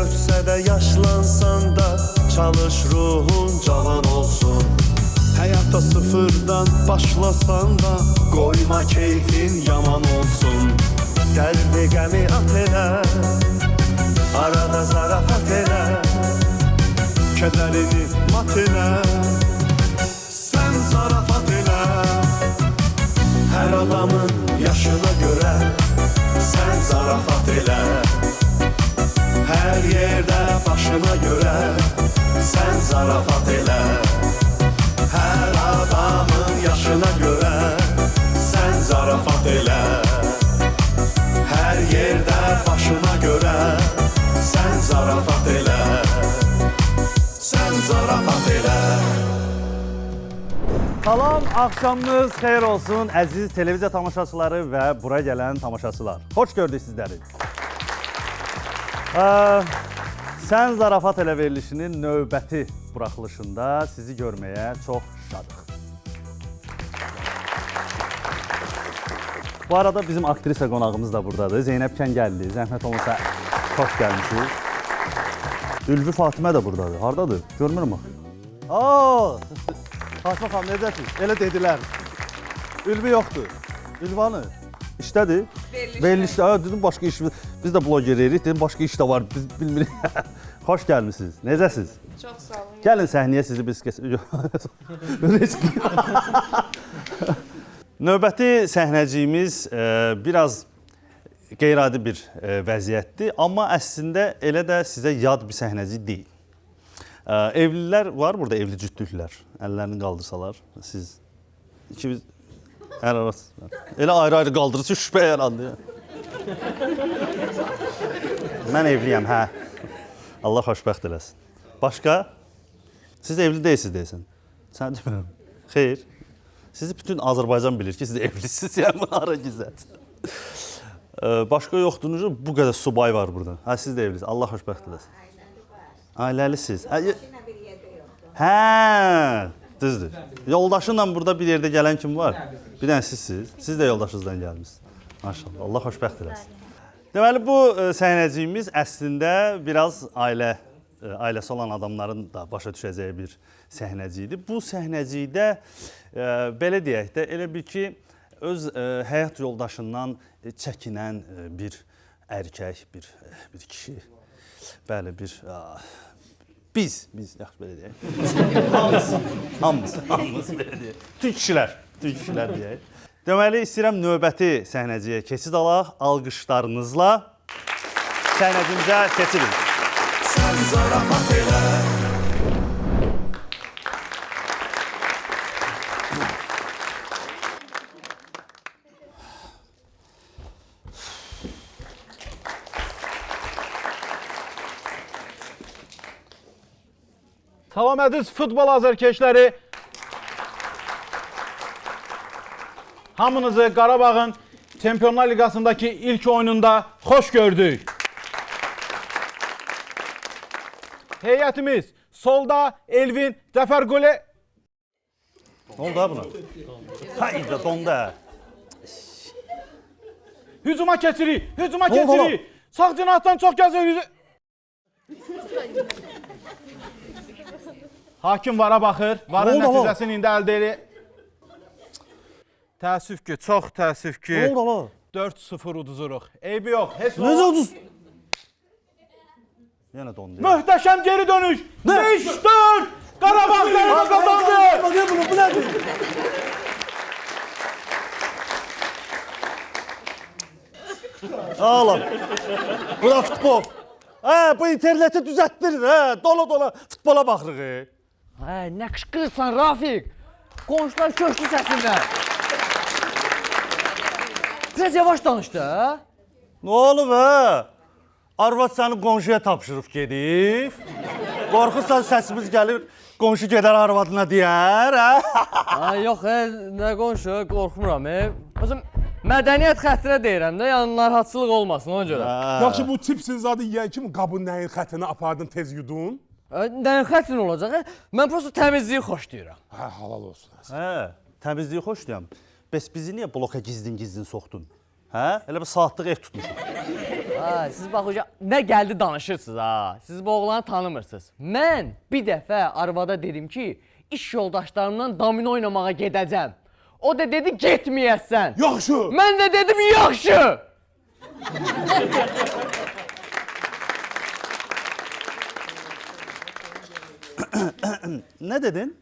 ötsə də yaşlansan da çalış ruhun cavan olsun. Həyata sıfırdan başlasan da qoyma keyfin yaman olsun. Dərdi qəmi at elə, arada zarafat elə, kədərini mat elə, sən zarafat elə. Hər adamın yaşına görə sən zarafat elə. Hər yerdə başına görə sən zarafat elə. Hər adamın yaşına görə sən zarafat elə. Hər yerdə başına görə sən zarafat elə. Sən zarafat elə. Salam, axşamınız xeyir olsun əziz televiziya tamaşaçıları və buraya gələn tamaşaçılar. Xoş gördük sizləri. Sən zarafat elə verilişinin növbəti buraxılışında sizi görməyə çox şadıq. Bu arada bizim aktrisa qonağımız da buradadır. Zeynəb Kəngəlli, zəhmət olmasa xoş gəlmişsiniz. Ülvi Fatimə də buradadır. Hardadır? Görmürəm axı. Fatimə xanım, necəsiniz? Elə dedilər. Ülvi yoxdur. Ülvanı işdədir. Verilişdə. Dedim başqa iş. Biz də blogerik. Dedim başqa iş də var. Biz bilmirik. Xoş gəlmisiniz. Necəsiniz? Çox sağ olun. Gəlin səhnəyə sizi biz Növbəti səhnəciyimiz biraz qeyri-adi bir vəziyyətdir, amma əslində elə də sizə yad bir səhnəcik deyil. Evlilər var burada, evli cütlüklər. Əllərini qaldırsalar, siz ikimiz hər arası. Elə ayrı-ayrı qaldırırsınız, şübhə yarandı. Mən evliyəm, hə. Allah xoşbəxt eləsin. Başqa? Siz evli deyilsiniz deyəsən. Sən demirəm. Xeyr. Sizi bütün Azərbaycan bilir ki, siz evlisiniz, yəni bunlara gizlət. Başqa yoxdur, bu qədər subay var burada. Hə, siz də evlisiniz. Allah xoşbəxt eləsin. Ailəlisiniz. Maşına bir yerdə yoxdur. Hə, düzdür. Yoldaşınla burada bir yerdə gələn kim var? Bir dənə sizsiniz. Siz də yoldaşınızdan gəlmişsiniz. Maşallah, Allah xoşbəxt eləsin. Deməli, bu səhnəciyimiz əslində biraz ailəsi olan adamların da başa düşəcəyi bir səhnəcikdir. Bu səhnəcikdə, belə deyək də, elə bir ki, öz həyat yoldaşından çəkinən bir ərkək, bir kişi, bəli, biz, yaxşı belə deyək. Hamımız, belə deyək. Tüm kişilər deyək. Deməli, istəyirəm növbəti səhnəciyə keçid alaq, alqışlarınızla səhnəcimizə keçirin. Sən zarafat elə. Salam əziz futbol azərkeşləri. Hamınızı Qarabağın Çempionlar Liqasındakı ilk oyununda xoş gördük. Heyətimiz solda Elvin Cəfərquli. Ne oldu ha buna? Hayda, donda. Hücuma keçirik. oldu lan? Sağ cinahdan çox gəzir. Hakim vara baxır. Varın Ne oldu lan? nəticəsini indi əldə edir. Təəssüf ki, çox təəssüf ki. Ne oldu lan? 4-0 uduzuruq. Eybi yox. Heç nə Necə olmaz. uduz? Yenə dondu. Möhtəşəm geri dönüş. 5-4. Qarabağ qələbə qazandı. Bu nədir? Oğlum, bu da futbol. Bu interneti düzəltdirin, dola futbola baxırıq. Nə qışqırırsan Rafiq? Qonşular köşkü səsindən. Biraz yavaş danış da. Nə olub, Arvad səni qonşuya tapşırıb gedib. Qorxursan səsimiz gəlir, qonşu gedər arvadına deyər, Yox, nə qonşu, qorxmuram. Özüm, mədəniyyət xəttinə deyirəm də, yəni narahatçılıq olmasın ona görə. Yaxşı, bu çipsin zadı yiyən kimi qabın nəyin xətrini apardın, tez yudun? Nəyin xəttin olacaq? Mən prosto təmizliyi xoşlayıram. Hə, halal olsun. Təmizliyi xoşlayam. Bəs bizi niyə bloka gizlin soxdun? Elə bir saatlıq ev tutmuşum. Ha, siz bax hoca nə gəldi danışırsınız ha. Siz bu oğlanı tanımırsınız. Mən bir dəfə arvada dedim ki, iş yoldaşlarımla domino oynamağa gedəcəm. O da dedi getməyəsən. Yaxşı. Mən də dedim yaxşı. Nə dedin?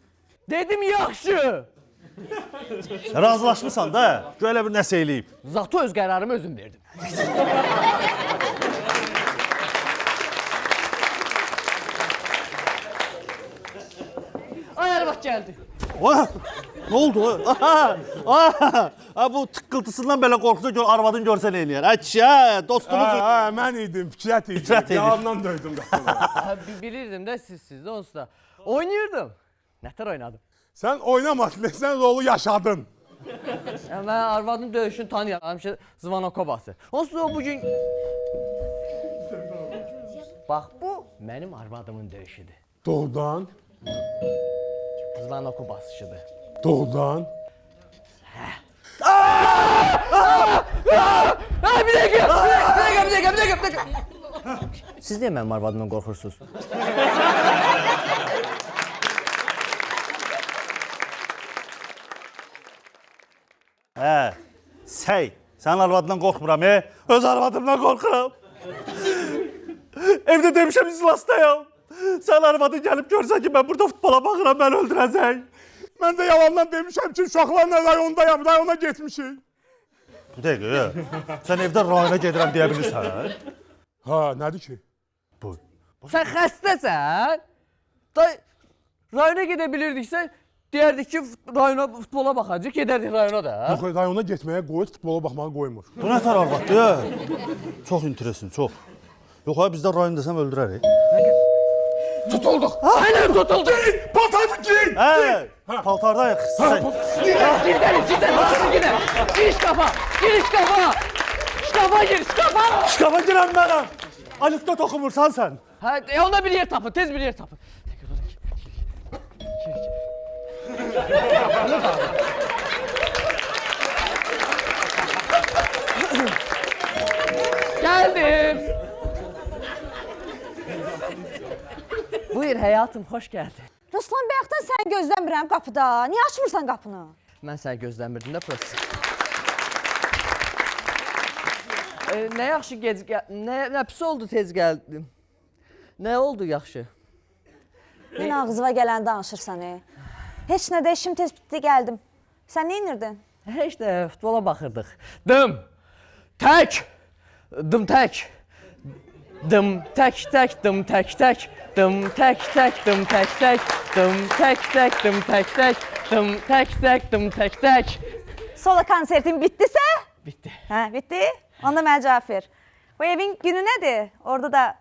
Dedim yaxşı. Razılaşmısan da, böyle bir nəsə eləyib. Zato öz qərarımı özüm verdim. Ay arvad gəldi. Vah! Ne oldu? Aha! Aha! Ha, bu tıkkıltısından belə qorxusu gör, arvadın görsən eləyər. Hə, dostumuz. Mən idim, Fikrət idim. Fikrət idi. Yalandan döydüm qapını. Ha, bilirdim də siz də onsuz da. Oynayırdım. Nətər oynadım? Sən oynamadın, sən rolu yaşadın. Ya, mən arvadın döyüşünü tanıyıram. Həmişə Zvanoko bası. Onsuz da o bugün... Bax, bu mənim arvadımın döyüşüdür. Doğrudan, Zvanoko basışıdır. doğrudan. Bir dəqiqə. Siz niyə mənim arvadımdan qorxursunuz? Hə, səy. Sənin arvadından qorxmuram, öz arvadımdan qorxuram. Evdə demişəm izlastayam. Sən arvadın gəlib görsən ki, mən burada futbola baxıram, mən öldürəcək. Mən də yalandan demişəm ki, uşaqlarla rayondayam, rayona getmişik. Bir dəqiqə, sən evdə rayona gedirəm deyə bilirsən. Ha, nədir ki? Sən xəstəsən? Rayona gedə bilirdiksə, deyərdik ki, rayona futbola baxacaq, gedərdik rayona da. Yox, rayona getməyə qoyur, futbola baxmağa qoymur. Bu nə tər arvaddır? Çox interesin, çox. Yox, ha, bizdə rayon desəm öldürərik. Tutulduq. Aynen tutulduq. Paltarını giyin! Hə, paltardayıq. Gidelim. Giriş kafa. Şkafa gir, şkafa. Şkafa girəm mənəm. Anekdot oxumursan sən. Ha, onda bir yer tapın, tez bir yer tapın. Geldim. Buyur hayatım, hoş geldin. Ruslan bayaqdan səni gözləmirəm qapıda. Niyə açmırsan qapını? Mən səni gözləmirdim də prosta. Nə yaxşı gec nə pis oldu tez gəldim. Nə oldu yaxşı? Yenə ağzıva gələn danışırsan. Heç nə də işim tez bitdi gəldim. Sən nə inirdin? Heç də futbola baxırdıq. Dım tək. Dım tək. Dım tək tək, dım tək tək. Dım tək tək, dım tək tək. Dım tək tək, dım tək tək. Dım tək tək, dım tək tək. Solo konsertin bitdisə? Bitdi. Hə, bitdi. Onda mənə cavab ver. Bu evin günü nədir? Orada da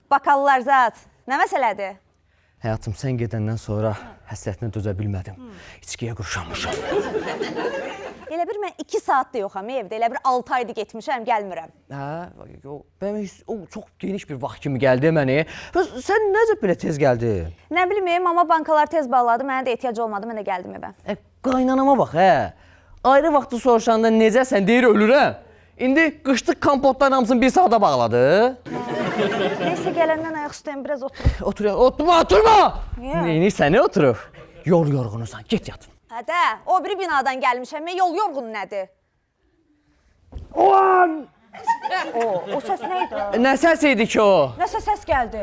bakallar zat. Nə məsələdir? Həyatım, sən gedəndən sonra həsrətinə dözə bilmədim. İçkiyə qurşanmışam. Elə bir mən 2 saat da yoxam evdə. Elə bir 6 aydır getmişəm, gəlmirəm. Hə, o çox geniş bir vaxt kimi gəldi mənə. Sən necə belə tez gəldin? Nə bilim, amma bankalar tez bağladı. Mənə də ehtiyac olmadı. Mən də gəldim evə. Qaynanama bax, hə. Ayrı vaxtı soruşanda necəsən deyir ölürəm. İndi qışlıq kompotların hamısını bir saata bağladı. Neysə, gələndən ayaq üstəyim, biraz otur. Oturma! Niyə? Neyini oturub? Yorğunusan, get yat. Hə də, o biri binadan gəlmişəm. Yol yorğunu nədir? O səs nə idi? Nə səs idi ki o? Nəsə səs gəldi.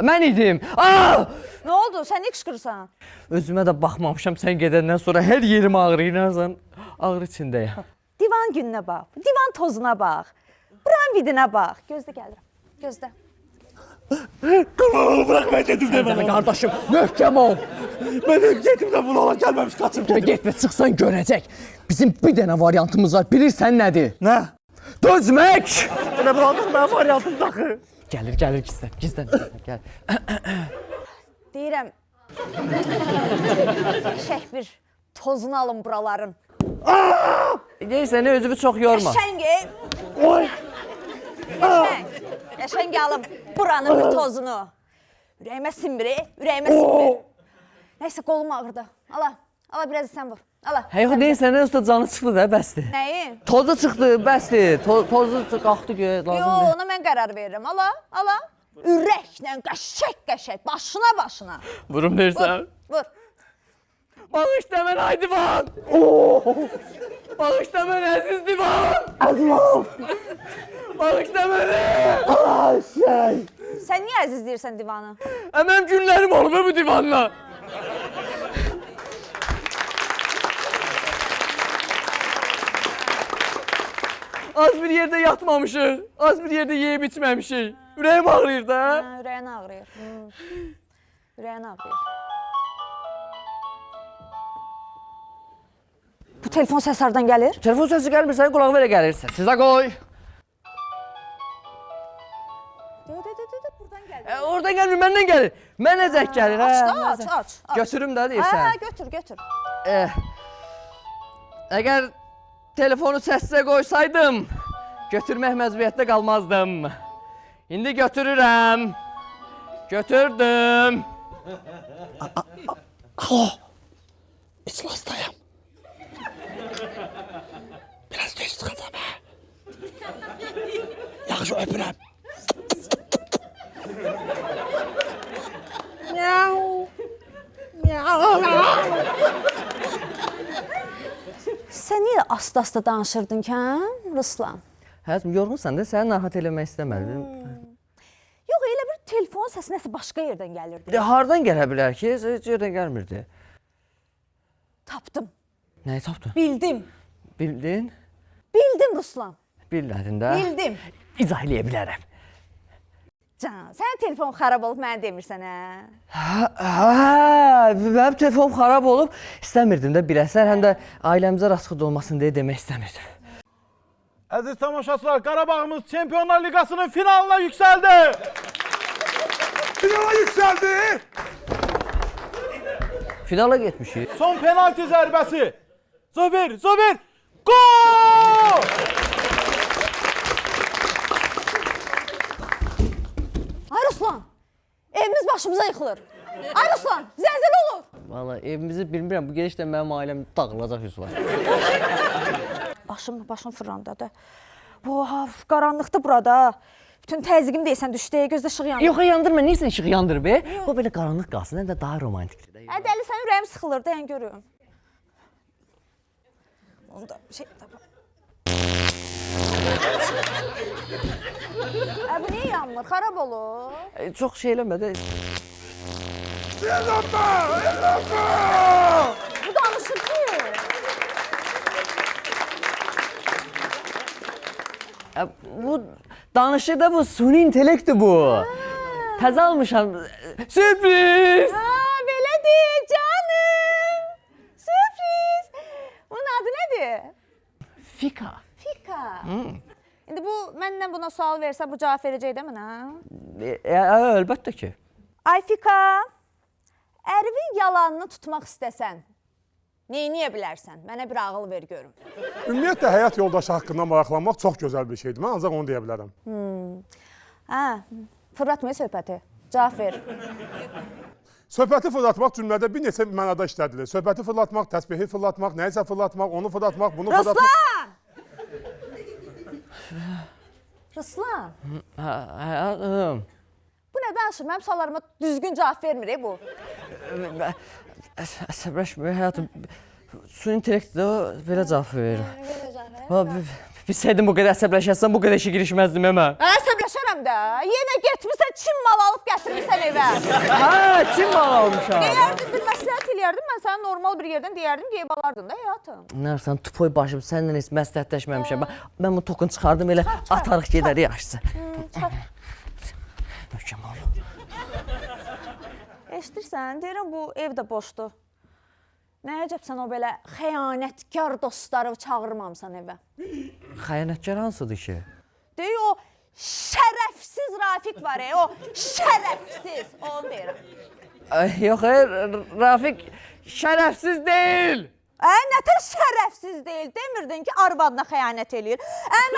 Mən idim. Nə oldu? Sən niyə qışqırırsan? Özümə də baxmamışam, sən gedəndən sonra hər yerim ağrıyırsan. Ağrı içindəyəm. Divan gününə bax, divan tozuna bax. Buranın vidinə bax. Gözlə gəlirəm. Gözlə. Bırak mən gedim demə. Qardaşım, möhkəm ol. Mən gedim də bunu ala gəlməmiş qaçım gedim. Getmə, çıxsan görəcək. Bizim bir dənə variantımız var, bilirsən nədir? Nə? Dözmək! Elə buradır mənim variantım daxı. Gəlir, gizlən, gəl. Deyirəm. Şək bir tozunu alın buraların. Neysə, özünü çox yorma. Qəşəng. Qəşəng alım buranın bir tozunu. Ürəyimə sinmir. Nəysə, qolum ağrıdı. Ala biraz sən vur. Ala. Hey, yox, deyil, səndən usta canı çıxdı da, bəsdir. Nəyi? Tozu çıxdı, bəsdir. Tozu qalxdı göyə, Yo, lazımdır. ona mən qərar verirəm. Ala, ala. Ürəklə, qəşək, başına. Vurum deyirsən. Vur. Bağışla mən ay divan. Bağışla mən əziz divan. Əzmam. Bağışla məni. Sən niyə əziz deyirsən divanı? Mənim günlərim olub bu divanla. Az bir yerdə yatmamışıq, az bir yerdə yeyib içməmişik. Ürəyim ağrıyır da. Hə, ürəyin ağrıyır. Ürəyin ağrıyır. Bu telefon səs hardan gəlir? Telefon səsi gəlmir, sənin qulağı belə gəlir. Sizə qoy. Buradan gəlir. Oradan gəlmir, məndən gəlir. Mənə zəng gəlir. Aç. Götürüm də deyirsən. Hə, götür. Əgər telefonu səsə qoysaydım, götürmək məcburiyyətdə qalmazdım. İndi götürürəm. Götürdüm. Alo, İslasdayım. Biraz geç çıxacam ha. Yaxşı öpürəm. Sən niyə asta danışırdın ki, hə, Ruslan? Həyatım, yorğunsan da səni narahat eləmək istəmədim. Yox, elə bir telefon səsi nəsə başqa yerdən gəlirdi. Hardan gələ bilər ki? Heç yerdən gəlmirdi. Tapdım, Nəyi tapdın? bildim. Bildin? Bildim Ruslan, Bildin də. bildim. İzah eləyə bilərəm. Can, sənin telefon xarab olub mənə demirsən, hə? Mənim telefonum xarab olub. İstəmirdim də biləsən, həm də ailəmizə rasxod olmasın deyə demək istəmirdim. Əziz tamaşaçılar, Qarabağımız Çempionlar Liqasının finalına yüksəldi. Finala yükseldi. Finala getmişik. Son penalti zərbəsi. Zobir. Gol! Ay Ruslan, evimiz başımıza yıxılır. Ay Ruslan, zəlzələ olur. Vallahi evimizi bilmirəm, bu gedişlə mənim ailəm dağılacaq yüz var. Başım fırlandadır. Bu qaranlıqdır burada. Bütün təzyiqim deyəsən düşdü, gözdə işıq yanır. Yox, yandırma, niyə sən işığı yandır be? Bu belə qaranlıq qalsın, həm də daha romantikdir. Dəli, sənin ürəyim sıxılır, dayan görüm. Onda şey tapam. Bu niyə yanmır? Xarab olur. Çox şey eləmə də. Bu danışır ki. Bu danışır da bu suni intellektdir bu. Təzə almışam. Sürpriz! Belədir canım. Sürpriz. Bunun adı nədir? Fika. Fika. İndi bu məndən buna sual versə bu cavab verəcək də mənə? Əlbəttə ki. Ay Fika, ərvin yalanını tutmaq istəsən, neyniyə bilərsən? Mənə bir ağıl ver görüm. Ümumiyyətlə həyat yoldaşı haqqında maraqlanmaq çox gözəl bir şeydir. Mən ancaq onu deyə bilərəm. Hə, fırlatmaya söhbəti. Cavab ver. Söhbəti fırlatmaq cümlədə bir neçə mənada işlədilir. Söhbəti fırlatmaq, təsbihi fırlatmaq, nəyisə fırlatmaq, onu fırlatmaq, bunu fırlatmaq. Ruslan! Ruslan, Həyatım. bu nə danışır? Mənim suallarıma düzgün cavab vermir bu. Əsəbləşmə həyatım. Suni intellektdir o, belə cavab verir. Bilsəydim bu qədər əsəbləşəsən, bu qədər işə girişməzdim hemen. Əsəbləşərəm də. Yenə getmirsən, Çin malı alıb gətirmirsən evə. Hə, Çin mal almışam. Deyərdim, bir məsləhət eləyərdim, mən sənə normal bir yerdən deyərdim, deyib alardın da həyatım. Nərsən, tupoy başım, səndən heç məsləhətləşməmişəm. Mən bu tokunu çıxardım, elə atarıq gedərik yaşısı. Möhkəm ol. Eşidirsən, deyirəm bu ev də boşdur. Nə əcəb sən o belə xəyanətkar dostları çağırmamısan evə? Xəyanətkar hansıdır ki? Deyir o şərəfsiz Rafiq var o şərəfsiz. Onu deyirəm. Yox, Rafiq şərəfsiz deyil. Nətər şərəfsiz deyil? Demirdin ki, arvadına xəyanət eləyir.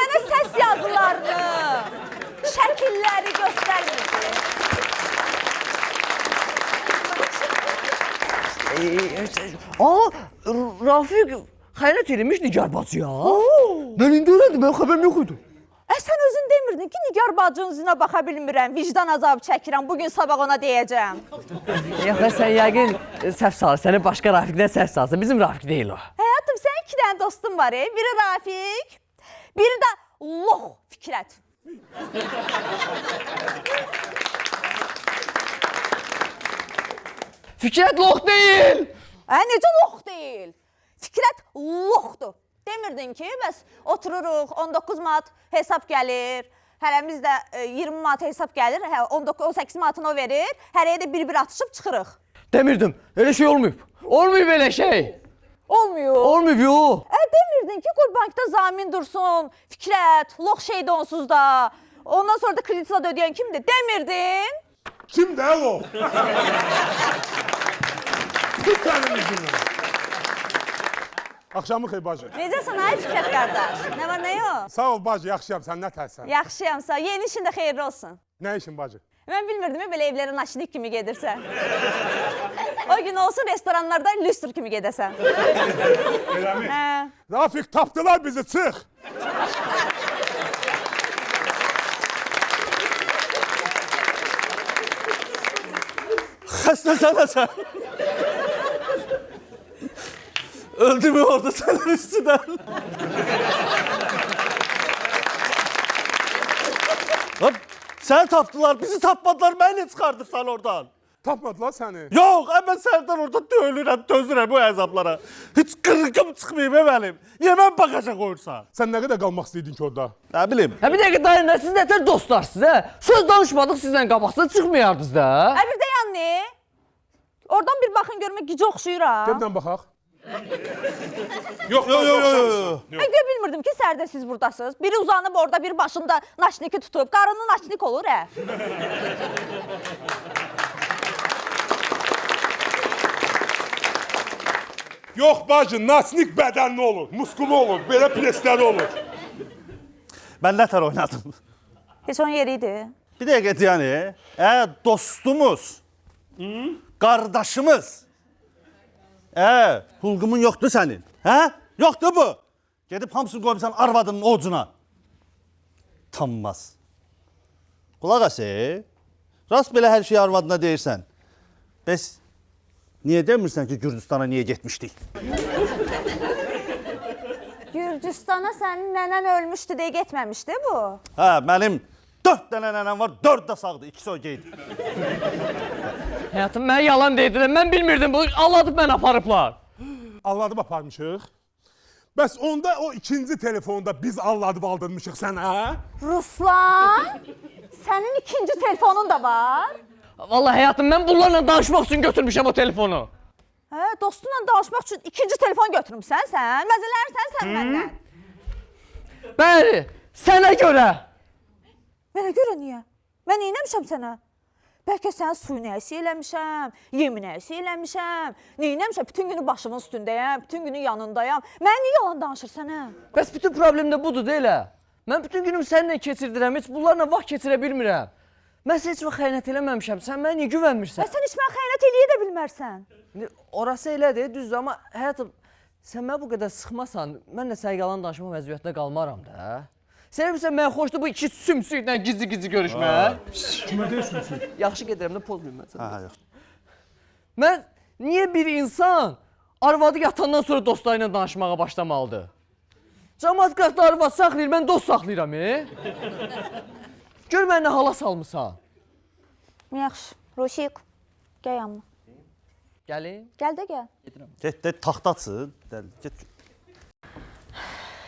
Mənə səs yazılarını, şəkilləri göstərmirdi. Rafiq xəyanət eləmiş Nigar bacıya. Mən indi öyrəndim, mən xəbərim yox idi. Sən özün demirdin ki, Nigar bacının üzünə baxa bilmirəm, vicdan azabı çəkirəm, bugün sabah ona deyəcəm. Yox, sən yəqin səhv salırsan, səni başqa Rafiqdən səhv salırsan. Bizim Rafiq deyil o. Həyatım, sənin 2 dənə dostun var, biri Rafiq, biri də lox Fikrət. Fikrət lox deyil. Necə lox deyil? Fikrət loxdur. Demirdin ki, bəs otururuq, 19 manat hesab gəlir, hərəmiz də 20 manat hesab gəlir, 18 manatını o verir, hərəyə də bir-bir atışıb çıxırıq. Demirdim, elə şey olmayıb. Olmayıb elə şey. Olmuyor. Olmayıb, yox. Demirdin ki, qoy bankda zamin dursun, Fikrət, lox şeydir onsuz da. Ondan sonra da kreditla ödəyən kimdir? Demirdin. Kim də o? Tut sənin üzünə. Axşamı xeyir bacı. Necəsən ay Fikrət qardaş? Nə var, nə yox? Sağ ol bacı, yaxşıyam. Sən nə tərsən? Yaxşıyamsa, yeni işin də xeyirli olsun. Nə işin bacı? Mən bilmirdim belə evlərə naşinik kimi gedirsən. O gün olsun restoranlarda lüstr kimi gedəsən. Eləmi? Rafiq, tapdılar bizi, çıx. Xəstəsən sən. Öldü mü orada sənin üstündən? Səni tapdılar, bizi tapmadılar, məni çıxardırsan oradan. Tapmadılar səni. Yox, mən səndən orada döyülürəm, dözürəm bu əzablara. Heç qırıqım çıxmayıb mənim. Niyə mən bagaja qoyursan? Sən nə qədər qalmaq istəyirdin ki orada? Nə bilim. Bir dəqiqə dayanın, siz nətər dostlarsınız, hə? Söz danışmadıq sizlə qabaqsa çıxmayardınız da. Bir də yanni. Oradan bir baxın görmək gicə oxşuyur ha. Gəldən baxaq. Yox. Mən görə bilmirdim ki, sərdə siz buradasınız. Biri uzanıb orada, biri başında naşniki tutub. Qarını naşnik olur, hə? Yox bacı, naçnik bədənli olur, muskulu olur, belə presləri olur. Mən nətər oynadım? Heç onun yeri idi. Bir dəqiqə yəni, dostumuz, qardaşımız, hulqumun yoxdur sənin, hə? Yoxdur bu. Gedib hamısını qoymuşsan arvadının oğcuna. Tanmaz. Qulaq as, rast belə hər şeyi arvadına deyirsən. Bəs niyə demirsən ki, Gürcüstana niyə getmişdik? Gürcüstana sənin nənən ölmüşdü deyə getməmişdi bu. Mənim 4 dənə nənəm var, 4 də sağdır, 2-si o qeyd. Həyatım, mənə yalan dedilər, mən bilmirdim, bu alladıb mən aparıblar. Alladıb aparmışıq. Bəs onda o ikinci telefonda biz alladıb aldırmışıq sənə. Ruslan, sənin ikinci telefonun da var. Vallahi həyatım, mən bunlarla danışmaq üçün götürmüşəm o telefonu. Dostunla danışmaq üçün ikinci telefon götürmüsən sən, məzələrsən sən məndən. Bəli, sənə görə. Mənə görə niyə? Mən neynəmişəm sənə? Bəlkə sən suyu nəyəsi eləmişəm, yemi nəyəsi eləmişəm, neynəmişəm, bütün günü başımın üstündəyəm, bütün günü yanındayam. Mən niyə yalan danışır sənə? Bəs bütün problem də budur, deyil hə? Mən bütün günümü səninlə keçirdirəm, heç bunlarla vaxt keçirə bilmirəm. Mən sən heç vaxt xəyanət eləməmişəm, sən mənə niyə güvənmirsən? Sən heç mən xəyanət eləyə də bilmərsən. Orası elədir, düzdür, amma həyatım, sən mənə bu qədər sıxmasan, mən də sən yalan danışma vəziyyətində qalmaram da. Sən bilirsən, mən xoşdur bu iki sümsüklə gizli-gizli görüşmək. Kimə deyirsən? Yaxşı gedirəm də pozmayayım mən səni. Yox. Mən niyə bir insan arvadı yatandan sonra dostlarıyla danışmağa başlamalıdır? Cəmaət qatda arvad saxlayır, mən dost saxlayıram, Gör mən nə hala salmısan. Yaxşı, Roşik, gəl yanıma. Gəlim. Gəl də gəl. Get, taxtaçsın. Get.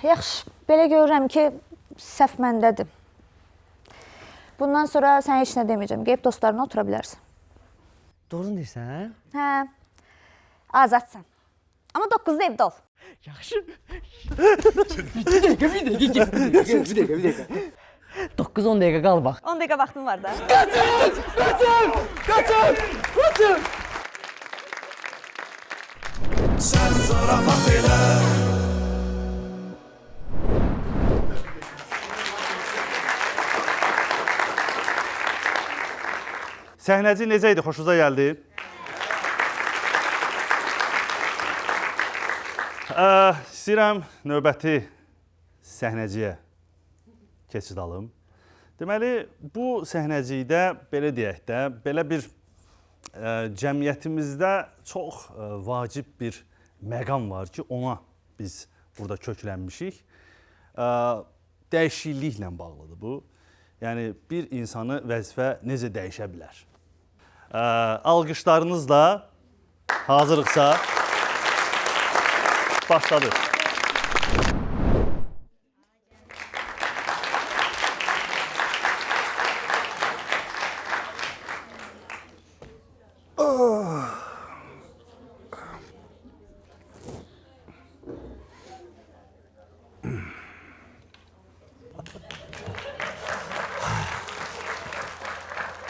Yaxşı, belə görürəm ki, səhv məndədir. Bundan sonra sən heç nə deməyəcəm, qeyb dostlarına otura bilərsən. Doğru deyirsən? Hə, azadsan. Amma 9-da evdə ol. Yaxşı. Bir dəqiqə. 9-10 dəqiqə qal bax. 10 dəqiqə vaxtın var da. Qaçın! Sən zarafat elə. Səhnəci necə idi? Xoşunuza gəldi? İstəyirəm növbəti səhnəciyə keçid alım. Deməli, bu səhnəcikdə belə deyək də, belə bir cəmiyyətimizdə çox vacib bir məqam var ki, ona biz burada köklənmişik. Dəyişikliklə bağlıdır bu. Yəni, bir insanı vəzifə necə dəyişə bilər? Alqışlarınızla hazırıqsa başladı.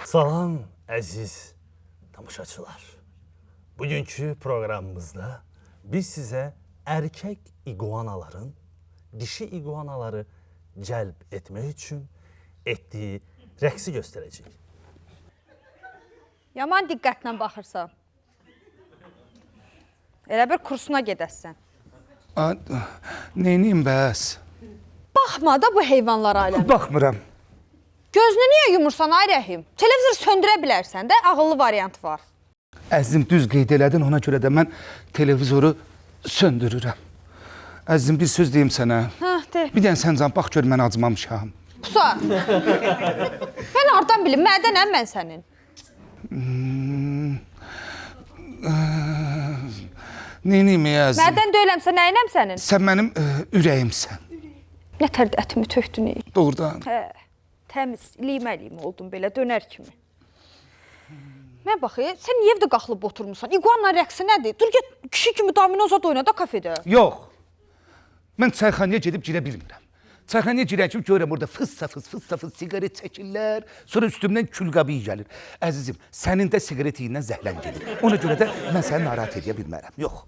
Salam əziz tamaşaçılar. Bugünkü proqramımızda biz sizə erkek iguanaların dişi iguanaları cəlb etmək üçün etdiyi rəqsi göstərəcəyik. Yaman diqqətlə baxırsan. Elə bir kursuna gedəsən. Neyniyim bəs? Baxma da bu heyvanlar aləmi. Baxmıram. Gözünü niyə yumursan ay Rəhim? Televizoru söndürə bilərsən də, ağıllı variant var. Əzizim düz qeyd elədin, ona görə də mən televizoru söndürürəm. Əzizim bir söz deyim sənə. De. Bir dənə sən can bax gör mən acmamışam. Pusa. Mən hardan bilim, mədənəm mən sənin. Neyniyim əzizim? Mədən deyirəmsə, nəyinəm sənin? Sən mənim ürəyimsən. Nətər də ətimi tökdün ey. Doğrudan. Təmiz, limə-limə oldun belə, dönər kimi. Mən baxı, sən niyə evdə qaxılıb oturmuşsan? İguana rəqsi nədir? Dur get, kişi kimi dominoza da oyna da kafedə. Yox. Mən çayxanaya gedib girə bilmirəm. Çayxanaya girən kimi görürəm orada fıs-safız siqaret çəkirlər, sonra üstümdən külqabı gəlir. Əzizim, sənin də siqaret iyindən zəhlən gelir. Ona görə də mən səni narahat edə bilmərəm. Yox.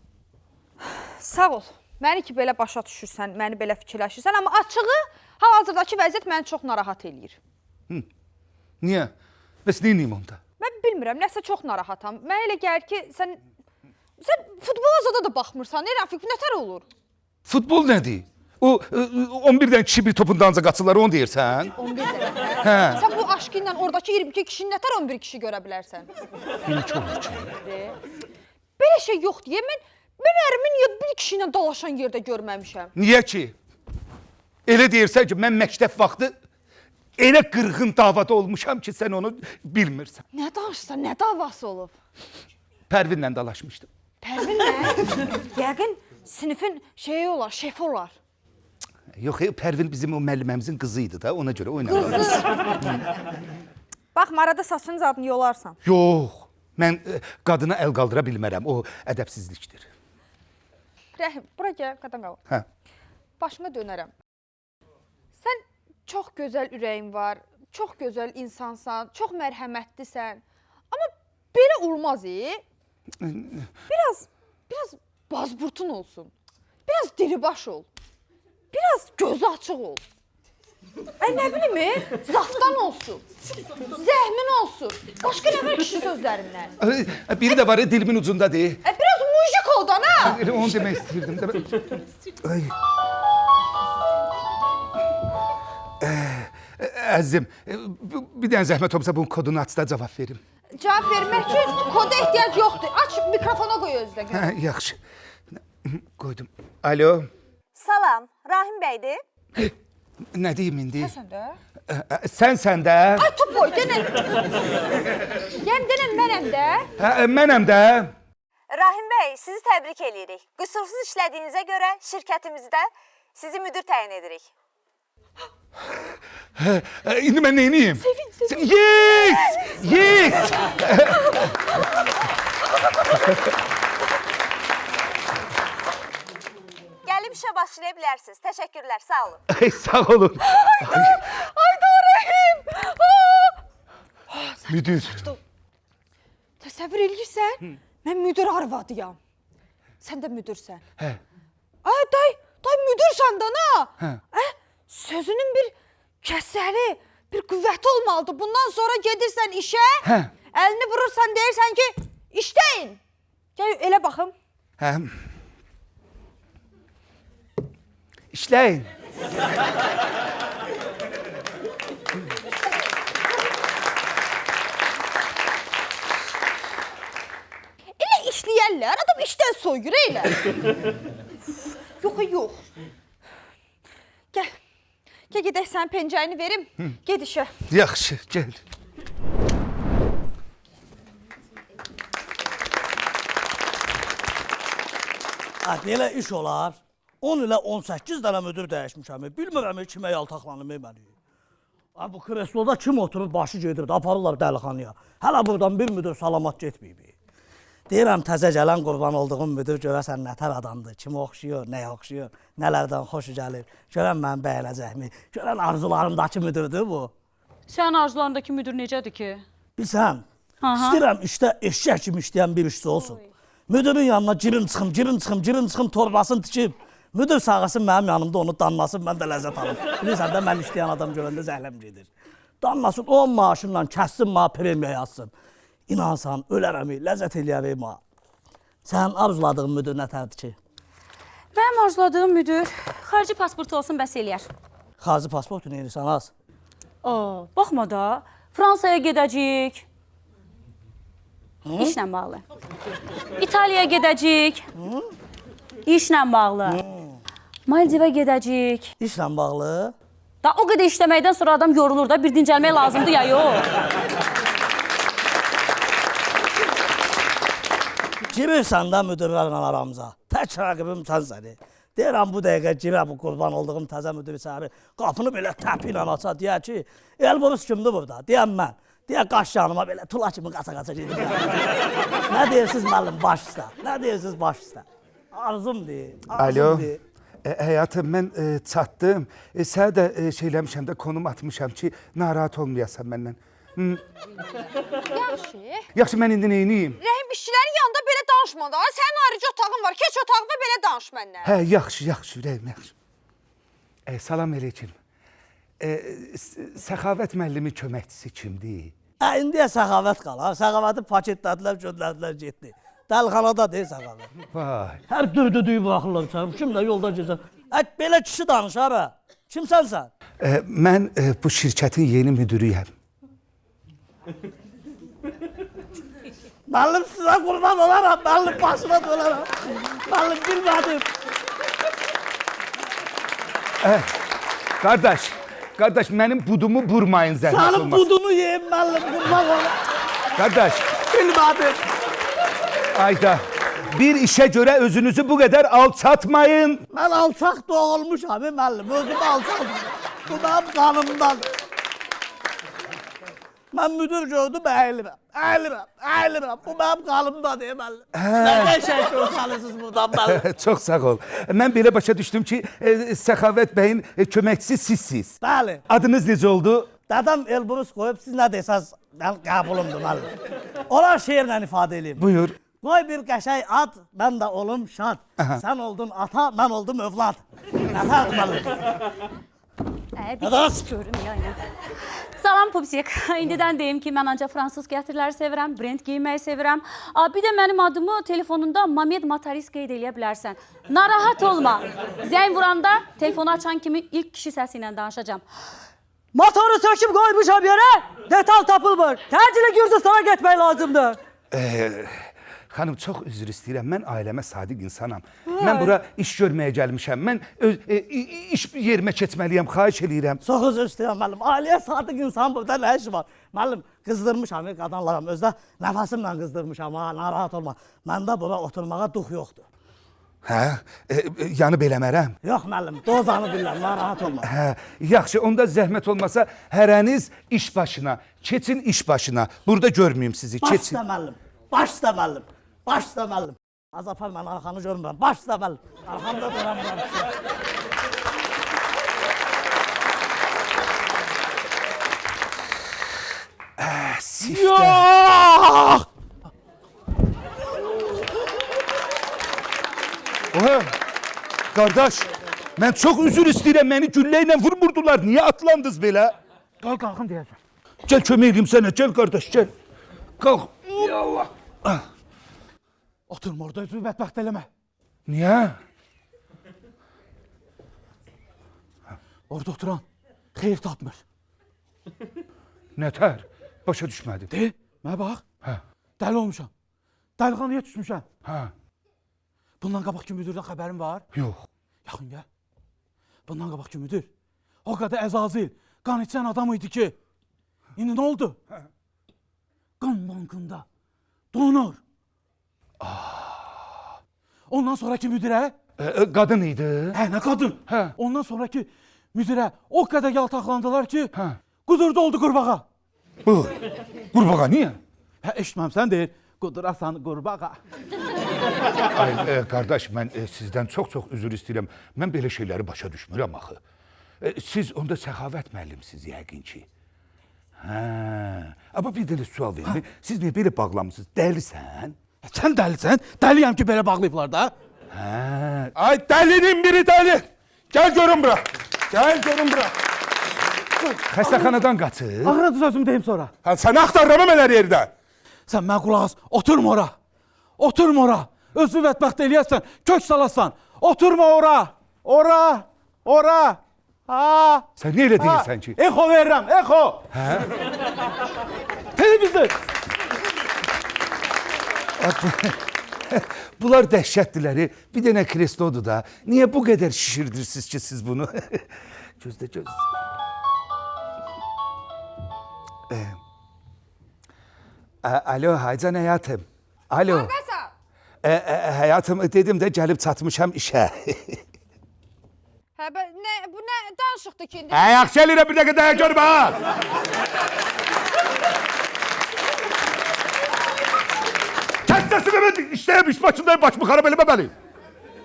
Sağ ol. Məni ki belə başa düşürsən, məni belə fikirləşirsən, amma açığı hal-hazırdakı vəziyyət məni çox narahat eləyir. Niyə? Bəs neyniyim onda? Mən bilmirəm, nəsə çox narahatam. Mənə elə gəlir ki, sən futbola zada da baxmırsan, Rəfiq, bu nətər olur? Futbol nədir? O 11-dən kişi bir topun danca qaçırlar, onu deyirsən? 11-dən. Hə. Sən bu aşkı ilə oradakı 22 kişinin nətər 11 kişi görə bilərsən? Neçə olur ki? Belə şey yoxdur. Mən ərimi niyə bir kişi ilə dalaşan yerdə görməmişəm? Niyə ki? Elə deyirsən ki, mən məktəb vaxtı elə qırğın davada olmuşam ki, sən onu bilmirsən. Nə danışsan, nə davası olub? Pərvinlə dalaşmışdım. Pərvinlə? Yəqin sinifin şeyi olar, şefi olar. Yox, Pərvin bizim o müəlliməmizin qızı idi da, ona görə oynarlar. Bax, arada saçının zadını yolarsan. Yox, mən qadına əl qaldıra bilmərəm, o ədəbsizlikdir. Rəhim, bura gəl, qadan qal. Hə. Başına dönərəm. Sən çox gözəl ürəyin var, çox gözəl insansan, çox mərhəmətlisən. Amma belə olmaz, Biraz bazburtun olsun. Biraz diribaş ol. Biraz gözü açıq ol. Nə bilim, zaftan olsun. Zəhmin olsun. Başqa nə var kişi sözlərindən? Biri də var, dilimin ucundadır. Biraz mujik ol da, nə? Elə onu demək istəyirdim. Ay. Əzizim, bir dənə zəhmət olmasa bunun kodunu aç da cavab verim. Cavab vermək üçün koda ehtiyac yoxdur. Aç, mikrofona qoy özdə. Hə, yaxşı. Qoydum. Alo. Salam, Rahim bəydir. Nə deyim indi? Sən də? Sənsən də. Ay, topoy, denən. Yəni, denən mənəm də. Mənəm də. Rahim bəy, sizi təbrik edirik. Qüsursuz işlədiyinizə görə şirkətimizdə sizi müdür təyin edirik. İndi mən neyniyim? Sevin. Yes! Gəlib işə başlaya bilərsiniz. Təşəkkürlər, sağ olun. Ay, sağ olun. Ay da Rahim! Müdür. Təsəvvür edirsən? Mən müdür arvadıyam. Sən də müdürsən. Hə. Ay, day müdürsən da, na? Hə. Sözünün bir kəsəri, bir qüvvəti olmalıdır. Bundan sonra gedirsən işə, Hə. əlini vurursan, deyirsən ki, işləyin. Gəl, elə baxım. Hə. İşləyin. Elə işləyərlər, adam işdən soyur elə. Yox, yox. Gəl. Gəl gedək sənin pencəyini verim. Ged işə. Yaxşı, gəl. Belə iş olar. 10 ilə 18 dənə müdür dəyişmişəm. Bilmirəm kimə yaltaqlanım məni. Bu kresloda kim oturur, başı gedir, aparırlar dəlixanaya. Hələ buradan bir müdür salamat getməyib. Deyirəm təzə gələn qurban olduğum müdür görəsən nətər adamdır, kimə oxşuyur, nəyə oxşuyur, nələrdən xoşu gəlir. Görən mən bəyənəcəkmi? Görən arzularımdakı müdürdür bu. Sənin arzularındakı müdür necədir ki? Bilsən, istəyirəm işdə eşək kimi işləyən bir işçi olsun. Müdürün yanına girin çıxım, torbasını tikib. Müdür sağasın mənim yanımda onu danlasın, mən də ləzzət alım. Bilirsən də mən işləyən adam görəndə zəhləm gedir. Danlasın, 10 maaşımla kəssin, ma premiya yazsın. İnansan, ölərəm, ləzzət eləyərəm. Sənin arzuladığın müdür nətərdir ki? Mənim arzuladığım müdür xarici pasportu olsun, bəs eləyər. Xarici pasportu nə edirsən az? Baxma da, Fransaya gedəcəyik. İşlə bağlı. İtaliyaya gedəcəyik. İşlə bağlı. Maldivə gedəcəyik. İşlə bağlı. Da o qədər işləməkdən sonra adam yorulur da, bir dincəlmək lazımdır ya, yox. Girirsən də müdürlərlə aramıza. Tək rəqibim sən səni. Deyirəm bu dəqiqə girə bu qurban olduğum təzə müdür içəri. Qapını belə təpi ilə aça, deyər ki, Elbrus kimdir burada? Deyəm mən. Deyər qaş yanıma belə tula kimi qaça-qaça gedir. Nə deyirsiniz müəllim baş üstə? Nə deyirsiniz baş üstə? Arzumdur, arzumdur. Həyatım, mən çatdım. Sənə də şeyləmişəm də, konum atmışam ki, narahat olmayasan məndən. Yaxşı. Yaxşı, mən indi neyniyim? Rəhim işçilərin yanında belə danışma da. Sənin ayrıca otağın var. Keç otağına belə danış məndən. Hə, yaxşı, ürəyim, yaxşı. Salam əleykum. Səxavət müəllimi köməkçisi kimdir? İndiyə Səxavət qalar. Səxavəti paketlədilər, göndərdilər, getdi. Dəlxanada deyil Səxavət. Vay. Hər dürdüdüyü baxırlar sənə. Kimlə yolda gezər? Belə kişi danışar ha. Kimsən sən? Mən bu şirkətin yeni müdürüyəm. Müəllim sizə qurban olaram, müəllim başına dölərəm. Müəllim bilmədim. Qardaş, mənim budumu vurmayın zəhmət olmaz. Sənin budunu yeyim müəllim, qurban olaram. Qardaş, Bilmədim. ayda, bir işə görə özünüzü bu qədər alçatmayın. Mən alçaq doğulmuşam müəllim, özümü alçaldım. Bu mənim qanımdan. Mən müdür gördüm, əyilirəm. Bu mənim qanımdan deyim müəllim. Nə qəşəng görsənirsiniz buradan müəllim. Çox sağ ol. Mən belə başa düşdüm ki, Səxavət bəyin köməkçisi sizsiz. Bəli. Adınız necə oldu? Dədəm Elbrus qoyub, siz nə desəz, qəbulumdur müəllim. Onlar şeirlə ifadə edeyim. Buyur. Qoy bir qəşəng ad, mən də olum şad. Sən oldun ata, mən oldum övlad. Nətər müəllim? Bir görüm ya. Salam Pupsik. İndidən deyim ki, mən ancaq fransız gətirləri sevirəm, brend giyməyi sevirəm. Bir də mənim adımı telefonunda Mamed Mataris qeyd eləyə bilərsən. Narahat olma. Zəng vuranda telefonu açan kimi ilk kişi səsi ilə danışacağam. Motoru söküb qoymuşam yerə. Detal tapılmır. Təcili Gürcüstana getmək lazımdır. Xanım, çox üzr istəyirəm. Mən ailəmə sadiq insanam. Mən bura iş görməyə gəlmişəm. Mən iş yerimə keçməliyəm, xahiş eləyirəm. Çox üzr istəyirəm müəllim. Ailəyə sadiq insan burada nə işi var? Müəllim, qızdırmışam qadınlarım. Özdə nəfəsimlə qızdırmışam, narahat olma. Məndə bura oturmağa dux yoxdur. Hə? Yanıb eləmərəm. Yox müəllim, dozanı bilirəm, narahat olma. Hə, yaxşı, onda zəhmət olmasa hərəniz iş başına, keçin iş başına. Burada görməyim sizi, Baş keçin. üstə müəllim, baş üstə müəllim, baş üstə müəllim. Azapar mən arxanı görmürəm, baş üstə müəllim. Arxamda duramıram. Siftə. Oha, qardaş, mən çox üzr istəyirəm, məni güllə ilə vurmurdular. Niyə atlandınız belə? Qalxın deyəcəm. Gəl kömək edeyim sənə, gəl qardaş, gəl. Qalx. Allah. Oturma orada, özünü bədbəxt eləmə. Niyə? Orada oturan xeyir tapmır. Nətər? Başa düşmədim. De, mənə bax. Hə. Dəli olmuşam. Dəlixanaya düşmüşəm. Hə. Bundan qabaqki müdürdən xəbərin var? Yox. Yaxın gəl. Bundan qabaqki müdür o qədər əzazil, qan içən adam idi ki, indi nə oldu? Qan bankında donur. Ondan sonraki müdürə, Qadın idi. hə nə qadın, Hə. ondan sonraki müdürə o qədər yaltaqlandılar ki, Hə. qudurdu oldu qurbağa. Bu. Qurbağa niyə? Hə, eşitməmsən deyir, qudurasan qurbağa. Ay, qardaş, mən sizdən çox üzr istəyirəm. Mən belə şeyləri başa düşmürəm axı. Siz onda Səxavət müəllimsiz yəqin ki. Hə. Amma bir dənə sual verin. Siz niyə belə bağlamısınız? Dəlisən? Sən dəlisən? Dəliyəm ki, belə bağlayıblar da. Hə. Ay dəlinin biri dəli. Gel görün bura. Gel görün bura. Xəstəxanadan qaçır. Ağrıdı sözümü deyim sonra. Ha, sen axtarıram elə yerdə. Sən mənə qulaq as, oturma ora. Oturma ora. Özünü bədbəxt eləyərsən, kök salasan. Oturma ora. Ora. Ha. Sən niyə elə deyirsən ki? Eko verirəm, eko. Hə? Televizor. Bunlar dəhşətliləri. Bir dənə kreslodur da. Niyə bu qədər şişirdirsiniz ki siz bunu? Gözlə. Alo, Haycan həyatım. Alo. Nəsə? Həyatım, dedim də gəlib çatmışam işə. Hə, bu nə danışıqdır ki indi? Yaxşı eləyirəm, bir dəqiqə dəyə görmə ha. Kəs səsini mən işləyəm, iş başındayım, başımı xarab eləməməliyim.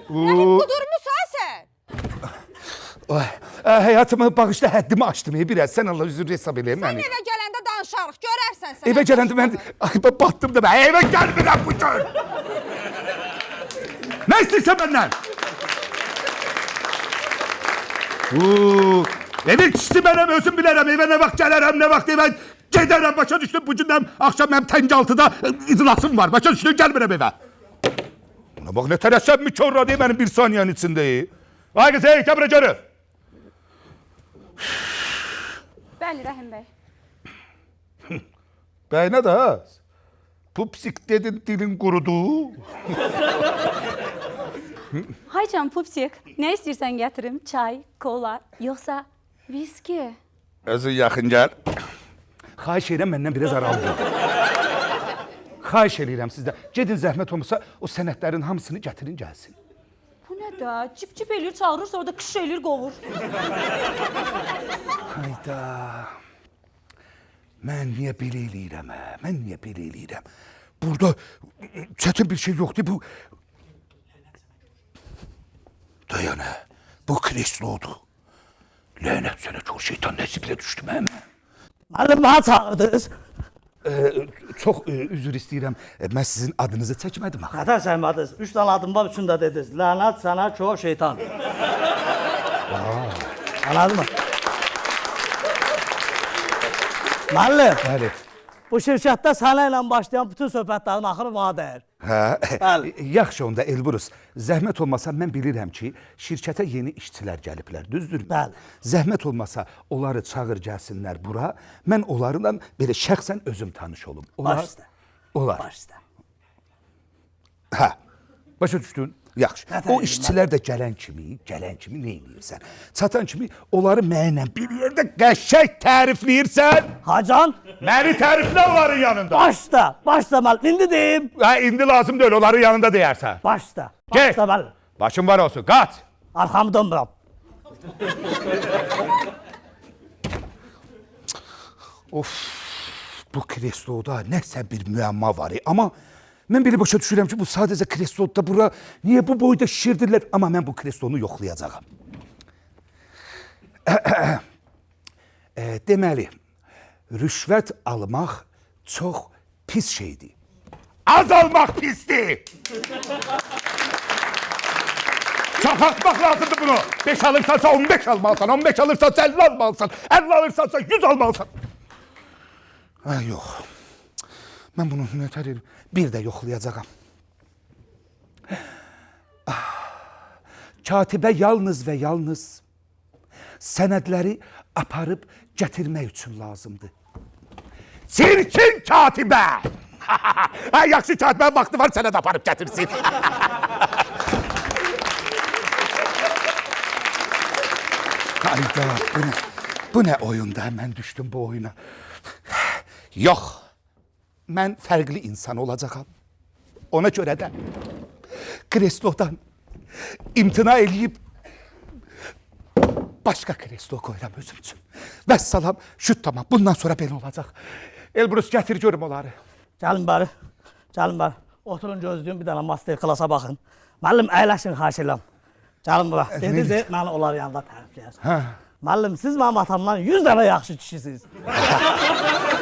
Qudurmusan sən? Həyatımı bağışla, həddimi açdım. Biraz sən Allah üzr hesab eləyəm. Sən evə gələndə danışarıq, görərsən sən. Evə gələndə mən batdım da mən evə gəlmirəm bu gün. Nə istəyirsən məndən? Evin kişisi mənəm, özüm bilərəm. Evə nə vaxt gələrəm, nə vaxt evə gedərəm. Başa düşdüm, bu gündən axşam mənim təngaltıda iclasım var. Başa düşdüm, gəlmirəm evə. Buna bax, nə tərəssəm mikro deyil mənim bir saniyenin içində. Ay qız, hey, kəbirə görür. Bəli, Rəhim bəy. Bəyinə də az. Pupsik dedin, dilin qurudu. Haycan Pupsik, nə istəyirsən gətirim? Çay, kola, yoxsa viski? Özün yaxın gəl. Xahiş edirəm, məndən biraz aralı. Xahiş edirəm sizdən. Gedin zəhmət olmasa o sənədlərin hamısını gətirin gəlsin. Bu nə də? Cip eləyir, çağırır, sonra da qış eləyir, qovur. Hayda. Mən niyə belə eləyirəm, hə? Mən niyə belə eləyirəm? Burada çətin bir şey yoxdur, bu... Dayanə, bu kreslodur. Lənət sənə, kör şeytan nəsiblə düşdüm, hə? Müəllim, mənə çağırdınız. Çox üzr istəyirəm, mən sizin adınızı çəkmədim axı. Nətər səhmədiniz? 3 dənə adım var, üçün də dediniz. Lənət sənə, kör şeytan. Anladın mı? Müəllim, Bəli. bu şirkətdə sənə ilə başlayan bütün söhbətlərin axırı bana dəyər. Hə, yaxşı onda Elbrus. Zəhmət olmasa mən bilirəm ki, şirkətə yeni işçilər gəliblər, düzdür? Bəli. Zəhmət olmasa onları çağır gəlsinlər bura. Mən onlarla belə şəxsən özüm tanış olum. Baş üstə. Onlar. Baş üstə. Hə. Başa düşdün? Yaxşı. Nətər O eləyim, işçilər də gələn kimi nə edirsən? Çatan kimi onları mənlə bir yerdə qəşəng tərifləyirsən. Hacan, Məni təriflə onların yanında. baş üstə müəllim. İndi deyim. Ha, indi lazım deyil, onların yanında deyərsən. Baş üstə. Get. Baş üstə müəllim. Başın var olsun, qaç. Arxamı dönmürəm. Bu kresloda nəsə bir müəmma var. Amma mən belə başa düşürəm ki, bu sadəcə kresloda bura niyə bu boyda şişirdirlər? Amma mən bu kreslonu yoxlayacağam. Deməli, rüşvət almaq çox pis şeydir. Az almaq pisdir. Çapatmaq lazımdır bunu. 5 alırsansa 15 almalısan, 15 alırsansa 50 almalısan, 50 alırsansa 100 almalısan. Ha, yox. Mən bunu nətər edim? Bir də yoxlayacağam. Katibə yalnız və yalnız sənədləri aparıb gətirmək üçün lazımdır. Çirkin katibə! Ha, yaxşı katibə vaxtı var, sənəd aparıb gətirsin. Hayda, bu nə oyunda? Mən düşdüm bu oyuna. Yox, mən fərqli insan olacağam. Ona görə də kreslodan imtina eləyib başqa kreslo qoyuram özüm üçün. Vəssalam, şut tamam. Bundan sonra belə olacaq. Elbrus, gətir görüm onları. Gəlin bəri. Gəlin bəri. Oturun gözləyin, bir dənə master klasa baxın. Müəllim, əyləşin, xahiş edirəm. Gəlin bura. Dediniz, məni onlar yanında tərifləyərsiniz. Müəllim, siz mənim atamdan 100 dənə yaxşı kişisiniz.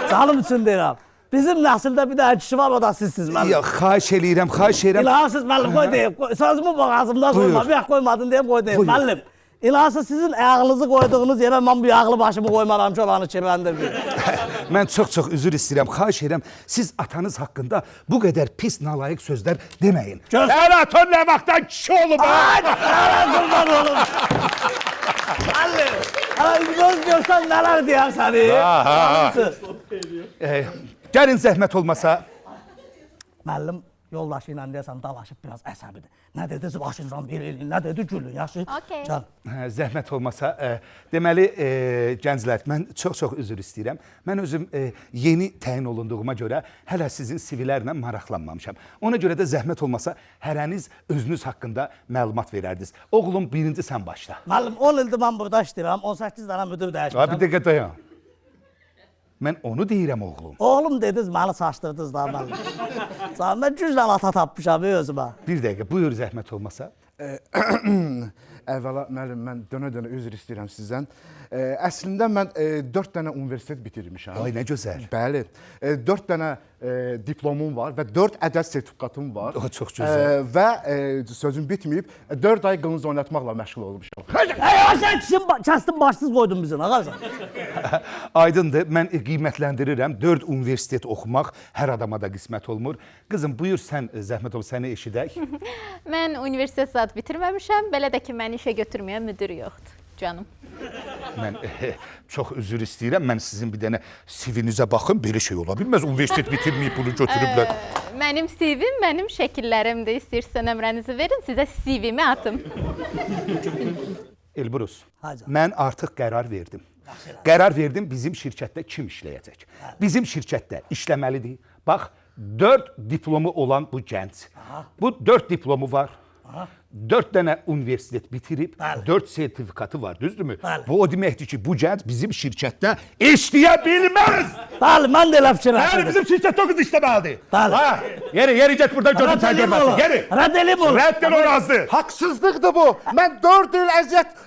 Canım üçün deyirəm. Bizim nəsildə bir dənə kişi var, o da sizsiniz müəllim. Yox, xahiş eləyirəm, xahiş eləyirəm. İlahsız müəllim, qoy deyim. Sözümü boğazımdan qoyma, bir qoymadın deyim, qoy deyim. Müəllim, İlahsız sizin ayağınızı qoyduğunuz yerə mən bu yağlı başımı qoymaram ki, oranı kirləndirməyim. Mən çox üzr istəyirəm, xahiş edirəm. Siz atanız haqqında bu qədər pis, nalayiq sözlər deməyin. Sən atan nə vaxtdan kişi olub? Ay, qurban olum. Müəllim, göz görsən nələr deyər səni. Gəlin zəhmət olmasa. Müəllim yoldaşı ilə deyəsən dalaşıb biraz əsəbidir. Nə dedi başınızdan bir elin, nə dedi gülün, yaxşı? Okey. Can. Zəhmət olmasa, deməli, gənclər, mən çox üzr istəyirəm. Mən özüm yeni təyin olunduğuma görə hələ sizin CV-lərlə maraqlanmamışam. Ona görə də zəhmət olmasa, hərəniz özünüz haqqında məlumat verərdiniz. Oğlum, birinci sən başla. Müəllim, 10 ildir mən burada işləyirəm, 18 dənə müdür dəyişmişəm. Bir dəqiqə dayan. Mən onu deyirəm oğlum. Oğlum dediniz, məni saçdırdınız da müəllim. Mən güclə ata tapmışam özümə. Bir dəqiqə, buyur zəhmət olmasa. Əvvəla müəllim, mən dönə-dönə üzr istəyirəm sizdən. Əslində mən 4 dənə universitet bitirmişəm. Ay, nə gözəl. Bəli. 4 dənə diplomum var və 4 ədəd sertifikatım var. O, çox gözəl. Və sözüm bitməyib, 4 ay qılınc oynatmaqla məşğul olmuşam. Sən kəsdin başsız qoydun bizi, ağarsan. Aydındır, mən qiymətləndirirəm. 4 universitet oxumaq hər adama da qismət olmur. Qızım, buyur sən, zəhmət ol, səni eşidək. Mən universitet zad bitirməmişəm, belə də ki, məni işə götürməyən müdür yoxdur, canım. Mən çox üzr istəyirəm, mən sizin bir dənə CV-nizə baxın, belə şey ola bilməz. Universitet bitirməyib bunu götürüblər. Mənim CV-m, mənim şəkillərimdir. İstəyirsə nömrənizi verin, sizə CV-mi atım. Elbrus, Hacı. mən artıq qərar verdim. Qərar verdim, bizim şirkətdə kim işləyəcək? Bizim şirkətdə işləməlidir. Bax, 4 diplomu olan bu gənc. Bu 4 diplomu var. 4 dənə universitet bitirib, 4 sertifikatı var, düzdürmü? Bu o deməkdir ki, bu gənc bizim şirkətdə işləyə bilməz. Bəli, mən də elə fikir Yəni bizim şirkətdə o qız işləməlidir. Bəli. Yeri get buradan görün sən görməsin. Yeri. Rədd eləyim onu. Rədd el o razı. Haqsızlıqdır bu. Mən 4 il əziyyət...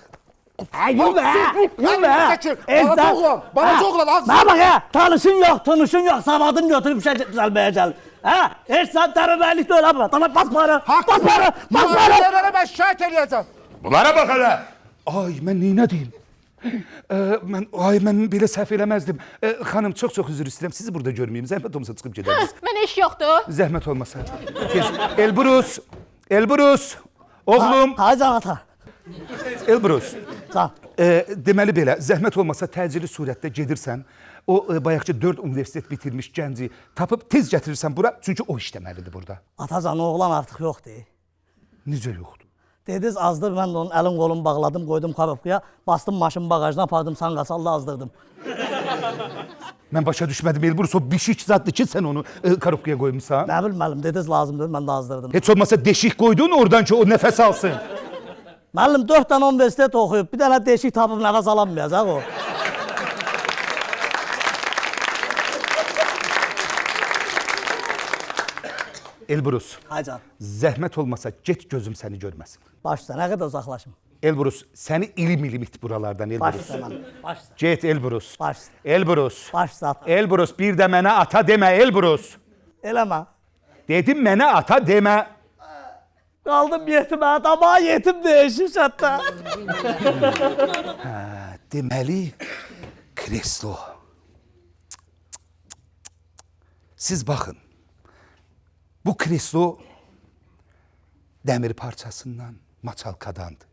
Yürü. Balaca oğlan, balaca oğlan, haqsız. Mənə bax, tanışın yox, tunuşun yox, savadın götürüb işə düzəlməyə gəlir. Heç sən tərəvəlik də öyle bura. Tamam, bas para, bas para, bas para. Müəllimlərə mən şikayət eləyəcəm. Bunlara bax hələ. Ay, mən neynə deyim? Mən belə səhv eləməzdim. Xanım, çox üzr istəyirəm. Sizi burada görməyim. Zəhmət olmasa çıxıb gedərsiniz. Mənə iş yoxdur. Zəhmət olmasa. Elbrus, Elbrus, oğlum. Haycan ata. Elbrus. Sağ. Deməli belə, zəhmət olmasa təcili surətdə gedirsən, o bayaqçı 4 universitet bitirmiş gənci tapıb tez gətirirsən bura, çünki o işləməlidir burada. Atacan, oğlan artıq yoxdur. Necə yoxdur? Dediniz azdır, mən də onun əlin qolunu bağladım, qoydum korobkaya, bastım maşın bagajına, apardım sanqasalla azdırdım. Mən başa düşmədim, Elbrus, o bişik zaddır ki, sən onu korobkaya qoymuşsan. Nə bilməlim, dediniz lazımdır, mən də azdırdım. Heç olmasa deşik qoydun oradan ki, o nəfəs alsın. Müəllim 4 dənə universitet oxuyub, bir dənə deşik tapıb nəfəs alamayacaq o. Elbrus, Haycan, zəhmət olmasa get gözüm səni görməsin. başla, nə qədər uzaqlaşım? Elbrus, səni ilim it buralardan Elbrus. Başla mənim, başla. Get Elbrus. Başla. Elbrus. Başla ata. Elbrus, bir də mənə ata demə Elbrus. Eləmə. Dedim mənə ata demə. Qaldım yetimə, adama yetim deyişmiş hətta. Deməli, kreslo. Siz baxın. Bu kreslo dəmir parçasından, maçalkadandır.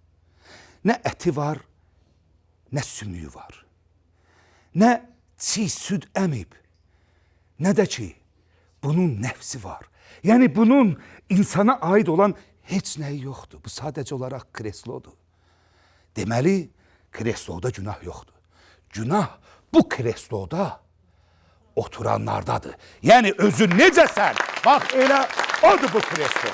Nə əti var, nə sümüyü var, nə çiğ süd əmib, nə də ki, bunun nəfsi var. Yəni bunun insana aid olan heç nəyi yoxdur. Bu sadəcə olaraq kreslodur. Deməli, kresloda günah yoxdur. Günah bu kresloda oturanlardadır. Yəni özün necəsən? Bax elə odur bu kreslo.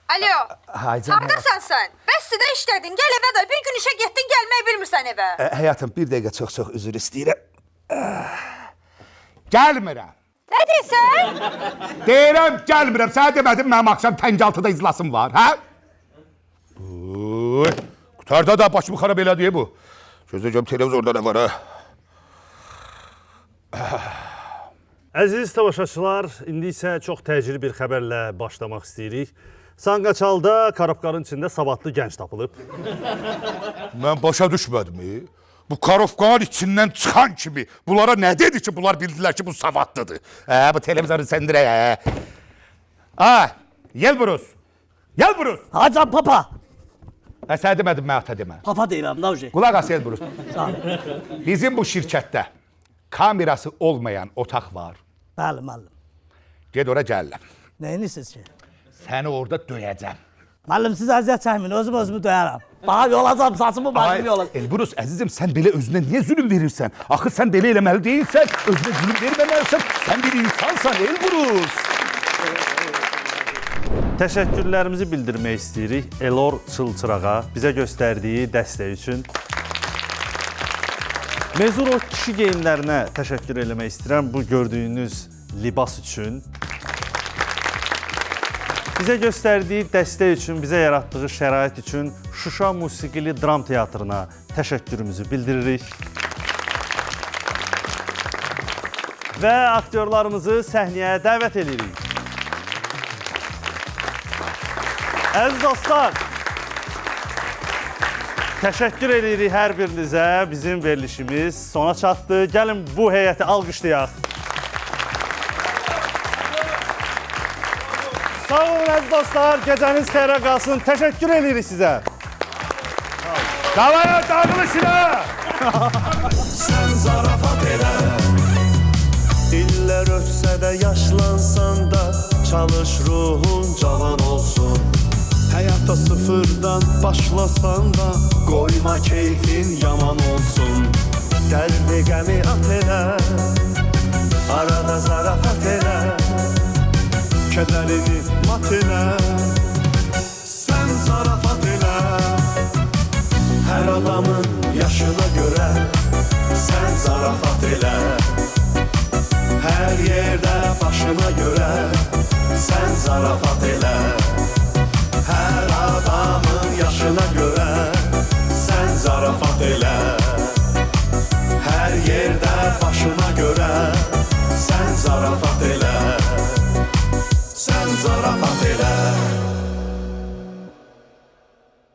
Alo, Hay canım. hardasan sən? Bəs sizdə işlədin, gəl evə də. Bir gün işə getdin, gəlmək bilmirsən evə. Həyatım, bir dəqiqə çox üzr istəyirəm. Gəlmirəm. Nə deyirsən? Deyirəm, gəlmirəm. Sənə demədim, mənim axşam Təngaltıda iclasım var, hə? Uy, qutarda da başımı xarab elədi bu. Gözləyəcəm, televizorda nə var, hə? Əziz tamaşaçılar, indi isə çox təcili bir xəbərlə başlamaq istəyirik. Sanqaçalda Karobkanın içində savadlı gənc tapılıb. Mən başa düşmədim. Bu Karobkanın içindən çıxan kimi bunlara nə dedi ki, bunlar bildilər ki, bu savadlıdır. Bu televizoru səndirək. Yelburuz. Yelburuz. Hacan papa. Sən demədim, mən ata demə. Papa deyirəm da uje. Qulaq as Yelburuz. Sağ ol. Bizim bu şirkətdə kamerası olmayan otaq var. Bəli, müəllim. Ged ora gəlirəm. Nəyiniz ki? Səni orada döyəcəm. Müəllim, siz əziyyət çəkməyin, özümü döyərəm. Bax, yolacam, saçımı başımı yolacam. Elburuz, əzizim, sən belə özünə niyə zülüm verirsən? Axı sən belə eləməli deyilsən, özünə zülüm verməməlisən. Sən bir insansan, Elburuz. Təşəkkürlərimizi bildirmək istəyirik Elor Çılçırağa bizə göstərdiyi dəstək üçün. Mezuro kişi geyimlərinə təşəkkür eləmək istəyirəm bu gördüyünüz libas üçün. Bizə göstərdiyi dəstək üçün, bizə yaratdığı şərait üçün Şuşa Musiqili Dram Teatrına təşəkkürümüzü bildiririk. Və aktyorlarımızı səhnəyə dəvət edirik. Əziz dostlar, təşəkkür edirik hər birinizə. Bizim verilişimiz sona çatdı. Gəlin bu heyəti alqışlayaq. Sağ olun əziz dostlar, gecəniz xeyrə qalsın. Təşəkkür edirik sizə. Davaya dağılışına! Sən zarafat elə, illər ötsə də yaşlansan da, çalış ruhun cavan olsun. Həyatda sıfırdan başlasan da, qoyma keyfin yaman olsun. Dərdi qəmi at elə, arada zarafat elə, kədərini mat elə, sən zarafat elə. Hər adamın yaşına görə sən zarafat elə. Hər yerdə başına görə sən zarafat elə.